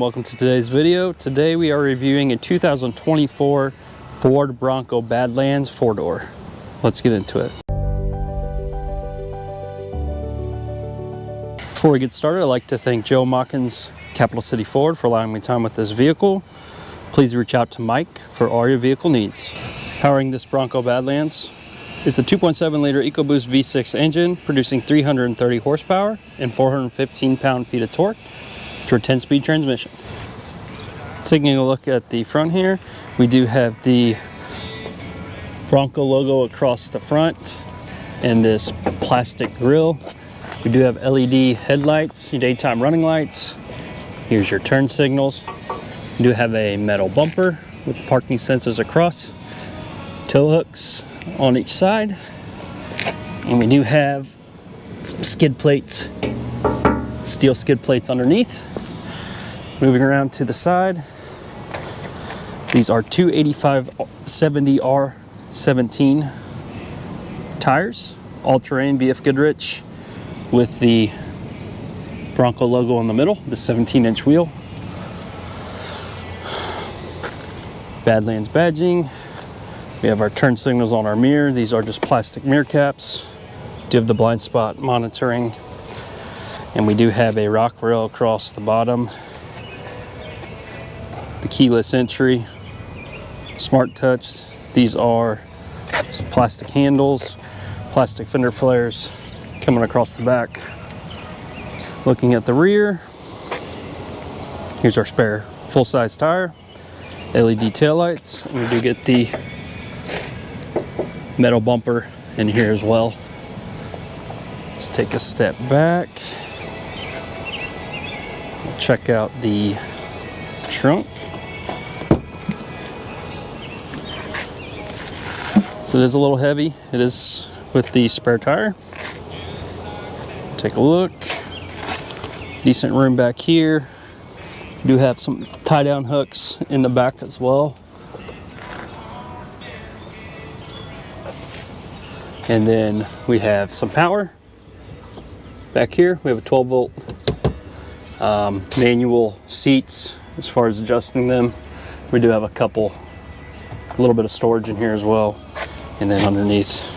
welcome to today's video. Today we are reviewing a 2024 Ford Bronco Badlands 4-door. Let's get into it. Before we get started, I'd like to thank Joe Mockins, Capital City Ford, for allowing me time with this vehicle. Please reach out to Mike for all your vehicle needs. Powering this Bronco Badlands is the 2.7 liter EcoBoost V6 engine, producing 330 horsepower and 415 pound-feet of torque through a 10-speed transmission. Taking a look at the front here, we do have the Bronco logo across the front and this plastic grille. We do have LED headlights, your daytime running lights. Here's your turn signals. We do have a metal bumper with the parking sensors across, tow hooks on each side, and we do have some skid plates, steel skid plates underneath. Moving around to the side, these are 285/70R17 tires, all-terrain BF Goodrich with the Bronco logo in the middle, the 17-inch wheel. Badlands badging. We have our turn signals on our mirror. These are just plastic mirror caps. Do have the blind spot monitoring. And we do have a rock rail across the bottom. The keyless entry, smart touch. These are just plastic handles, plastic fender flares coming across the back. Looking at the rear, here's our spare full-size tire, LED taillights, and we do get the metal bumper in here as well. Let's take a step back. Check out the trunk. So it is a little heavy. It is with the spare tire. Take a look. Decent room back here. We do have some tie-down hooks in the back as well. And then we have some power back here. We have a 12-volt manual seats as far as adjusting them. We do have a little bit of storage in here as well. And then underneath,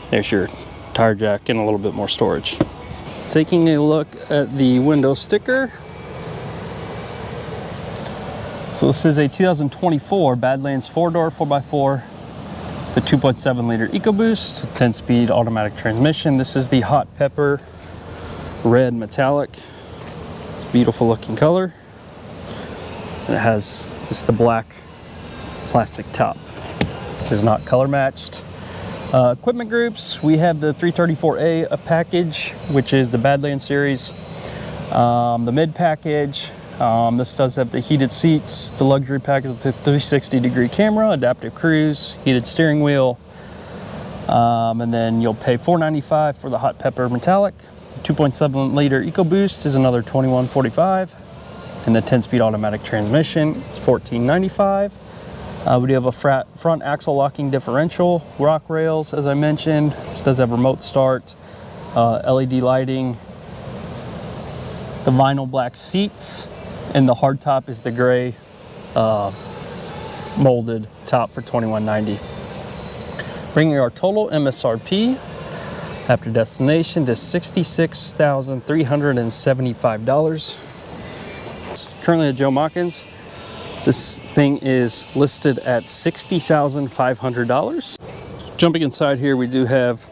there's your tire jack and a little bit more storage. Taking a look at the window sticker. So this is a 2024 Badlands 4-door 4x4. The 2.7 liter EcoBoost with 10-speed automatic transmission. This is the hot pepper red metallic. It's a beautiful looking color. And it has just the black plastic top. It is not color matched. Equipment groups, we have the 334A package, which is the Badlands series. The mid package, this does have the heated seats, the luxury package with the 360-degree camera, adaptive cruise, heated steering wheel, and then you'll pay $495 for the hot pepper metallic. The 2.7 liter EcoBoost is another $2145, and the 10-speed automatic transmission is $1495. We do have a front axle locking differential, rock rails, as I mentioned. This does have remote start, LED lighting, the vinyl black seats, and the hard top is the gray molded top for $2190. Bringing our total MSRP after destination to $66,375. It's currently at Joe Mockins. This thing is listed at $60,500. Jumping inside here, we do have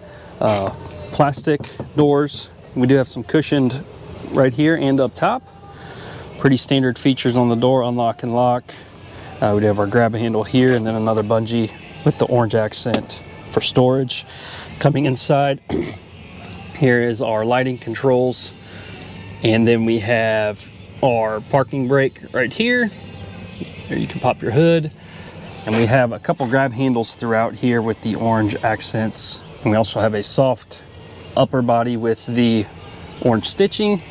plastic doors. We do have some cushioned right here and up top. Pretty standard features on the door, unlock and lock. We do have our grab handle here and then another bungee with the orange accent for storage. Coming inside, here is our lighting controls. And then we have our parking brake right here. There you can pop your hood. And we have a couple grab handles throughout here with the orange accents. And we also have a soft upper body with the orange stitching.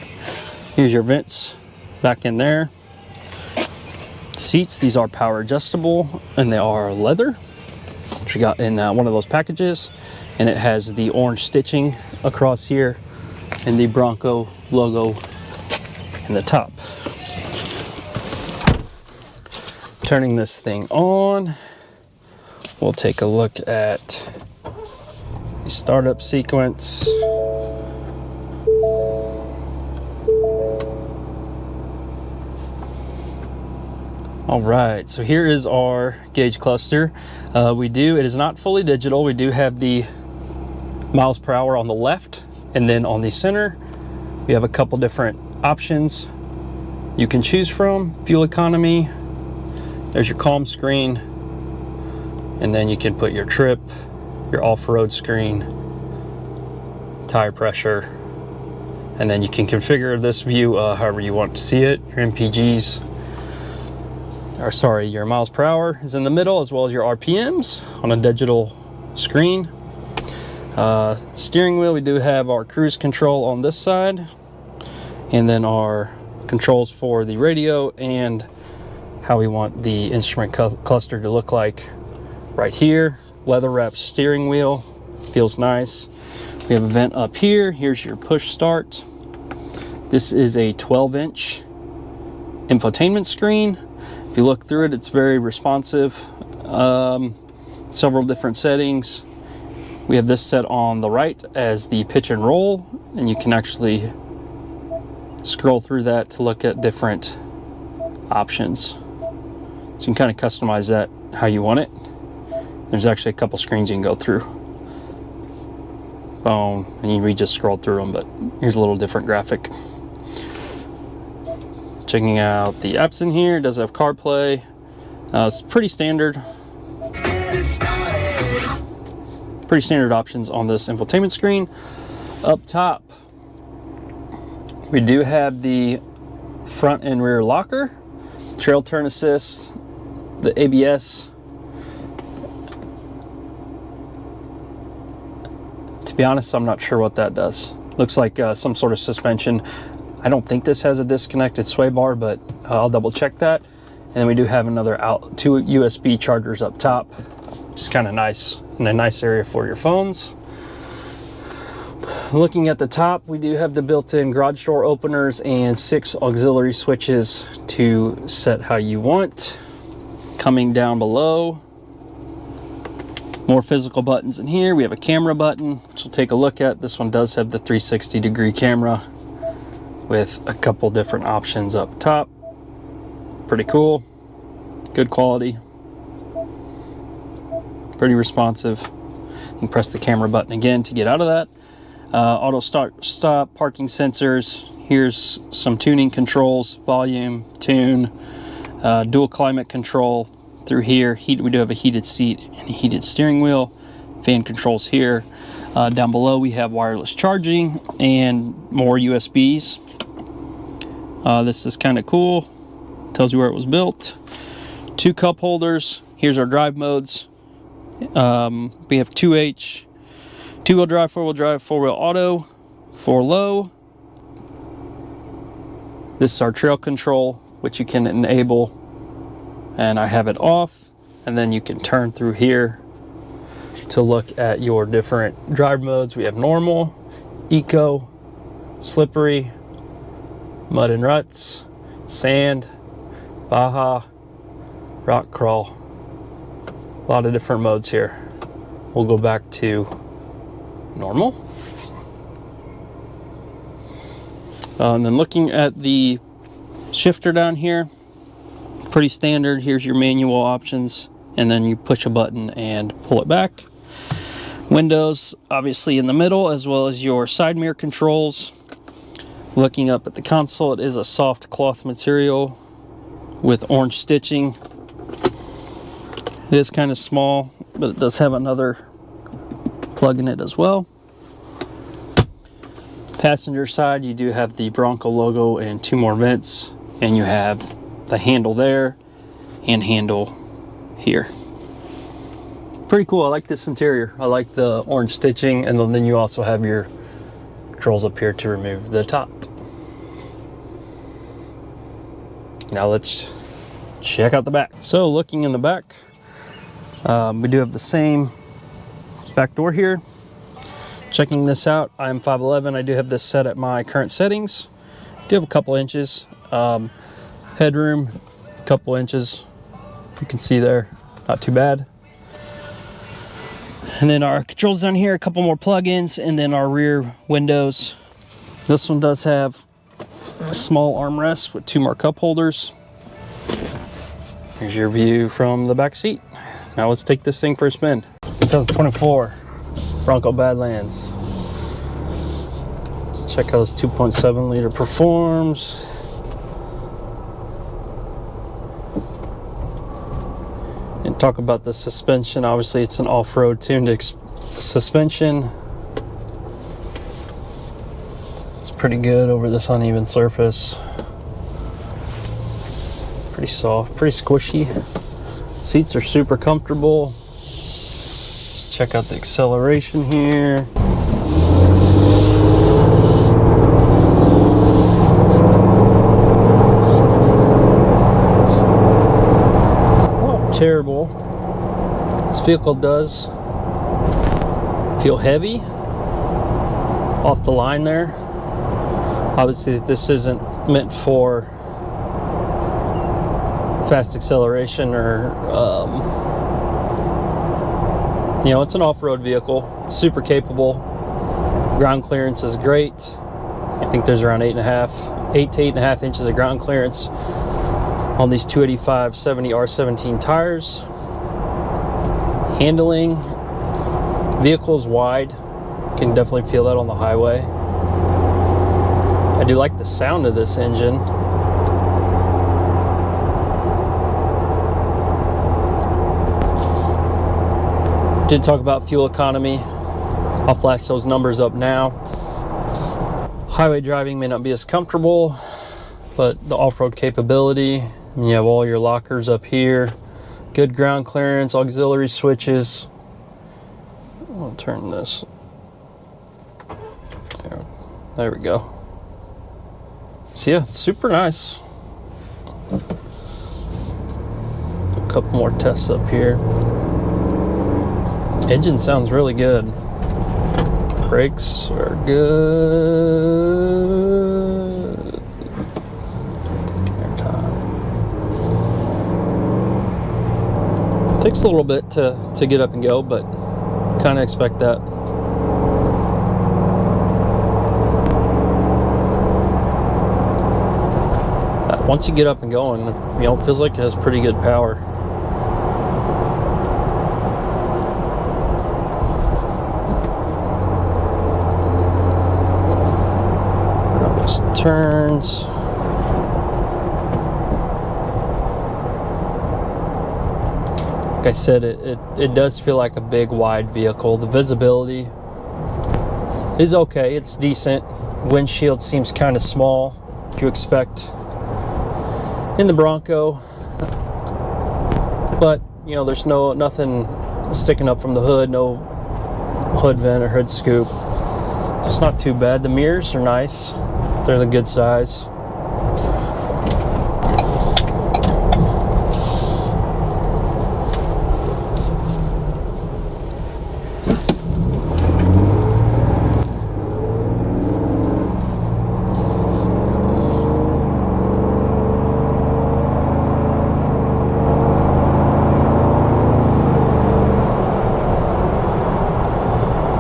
Here's your vents back in there. Seats, these are power adjustable and they are leather, which we got in one of those packages. And it has the orange stitching across here and the Bronco logo in the top. Turning this thing on, we'll take a look at the startup sequence. All right, so here is our gauge cluster. It is not fully digital. We do have the miles per hour on the left, and then on the center, we have a couple different options you can choose from. Fuel economy, there's your calm screen, and then you can put your trip, your off-road screen, tire pressure, and then you can configure this view however you want to see it. Your MPGs, or sorry, your miles per hour is in the middle, as well as your RPMs on a digital screen. Steering wheel, we do have our cruise control on this side, and then our controls for the radio and how we want the instrument cluster to look like right here. Leather wrapped steering wheel, feels nice. We have a vent up here. Here's your push start. This is a 12-inch infotainment screen. If you look through it, it's very responsive. Several different settings. We have this set on the right as the pitch and roll, and you can actually scroll through that to look at different options. So you can kind of customize that how you want it. There's actually a couple screens you can go through. Boom, and we just scrolled through them, but here's a little different graphic. Checking out the apps in here, it does have CarPlay. It's pretty standard. Pretty standard options on this infotainment screen. Up top, we do have the front and rear locker, trail turn assist, the ABS. To be honest, I'm not sure what that does. Looks like some sort of suspension. I don't think this has a disconnected sway bar, but I'll double check that. And then we do have two USB chargers up top. It's kind of nice, and a nice area for your phones. Looking at the top, we do have the built-in garage door openers and 6 auxiliary switches to set how you want. Coming down below, more physical buttons in here. We have a camera button, which we'll take a look at. This one does have the 360-degree camera with a couple different options up top. Pretty cool, good quality, pretty responsive. You can press the camera button again to get out of that. Auto start, stop, parking sensors. Here's some tuning controls, volume, tune, dual climate control through here. We do have a heated seat and a heated steering wheel. Fan controls here. Down below we have wireless charging and more USBs. This is kind of cool. Tells you where it was built. 2 cup holders. Here's our drive modes. We have 2H, 2-wheel drive, 4-wheel drive, 4-wheel auto, 4 low. This is our trail control, which you can enable, and I have it off. And then you can turn through here to look at your different drive modes. We have normal, eco, slippery, mud and ruts, sand, Baja, rock crawl. A lot of different modes here. We'll go back to normal. And then looking at the shifter down here, pretty standard. Here's your manual options, and then you push a button and pull it back. Windows obviously in the middle, as well as your side mirror controls. Looking up at the console, it is a soft cloth material with orange stitching. It is kind of small, but it does have another plug in it as well. Passenger side, you do have the Bronco logo and 2 more vents, and you have the handle there and handle here. Pretty cool. I like this interior. I like the orange stitching, and then you also have your controls up here to remove the top. Now let's check out the back. So looking in the back, we do have the same back door here. Checking this out, I'm 5'11". I do have this set at my current settings. Do have a couple inches. Headroom, a couple inches. You can see there, not too bad. And then our controls down here, a couple more plugins, and then our rear windows. This one does have a small armrest with 2 more cup holders. Here's your view from the back seat. Now let's take this thing for a spin. 2024 Bronco Badlands. Let's check how this 2.7 liter performs. And talk about the suspension. Obviously it's an off-road tuned suspension. It's pretty good over this uneven surface. Pretty soft, pretty squishy. Seats are super comfortable. Let's check out the acceleration here. Terrible. This vehicle does feel heavy off the line there. Obviously this isn't meant for fast acceleration or you know, it's an off-road vehicle. It's super capable. Ground clearance is great. I think there's around 8 to 8.5 inches of ground clearance on these 285/70 R17 tires. Handling, vehicle's wide. Can definitely feel that on the highway. I do like the sound of this engine. Did talk about fuel economy. I'll flash those numbers up now. Highway driving may not be as comfortable, but the off-road capability. You have all your lockers up here, good ground clearance, auxiliary switches. I'll turn this. There we go. So yeah, it's super nice. Do a couple more tests up here. Engine sounds really good. Brakes are good. Takes a little bit to get up and go, but kind of expect that. Once you get up and going, you know, it feels like it has pretty good power. Just turns. Like I said, it does feel like a big wide vehicle. The visibility is okay, it's decent. Windshield seems kind of small, what you expect in the Bronco, but you know, there's nothing sticking up from the hood, no hood vent or hood scoop, so it's not too bad. The mirrors are nice, they're the good size.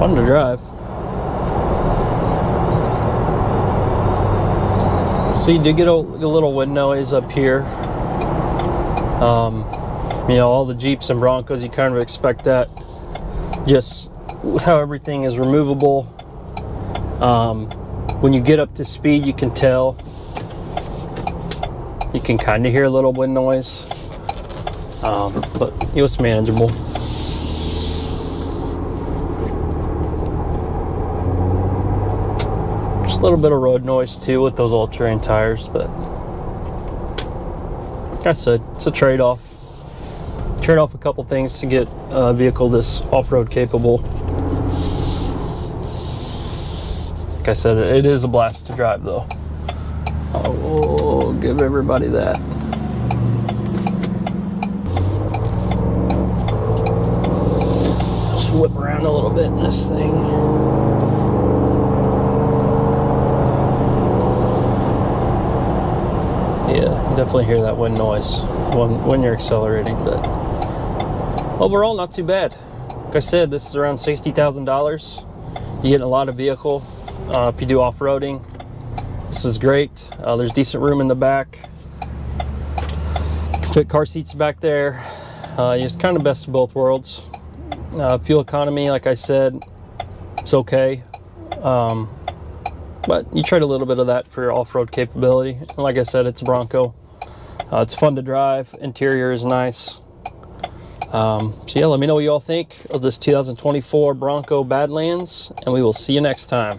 Fun to drive. So you do get a little wind noise up here. You know, all the Jeeps and Broncos, you kind of expect that, just with how everything is removable. When you get up to speed, you can tell. You can kind of hear a little wind noise, but it was manageable. A little bit of road noise too with those all-terrain tires, but like I said, it's a trade-off. Trade off a couple things to get a vehicle this off-road capable. Like I said, it is a blast to drive though. I'll give everybody that. Just whip around a little bit in this thing. Yeah, Definitely hear that wind noise when you're accelerating, but overall not too bad. Like I said, this is around $60,000. You get a lot of vehicle if you do off-roading. This is great. There's decent room in the back. Can fit car seats back there. It's kind of best of both worlds. Fuel economy, like I said, it's okay. But you trade a little bit of that for your off-road capability. And like I said, it's a Bronco. It's fun to drive. Interior is nice. So yeah, let me know what you all think of this 2024 Bronco Badlands, and we will see you next time.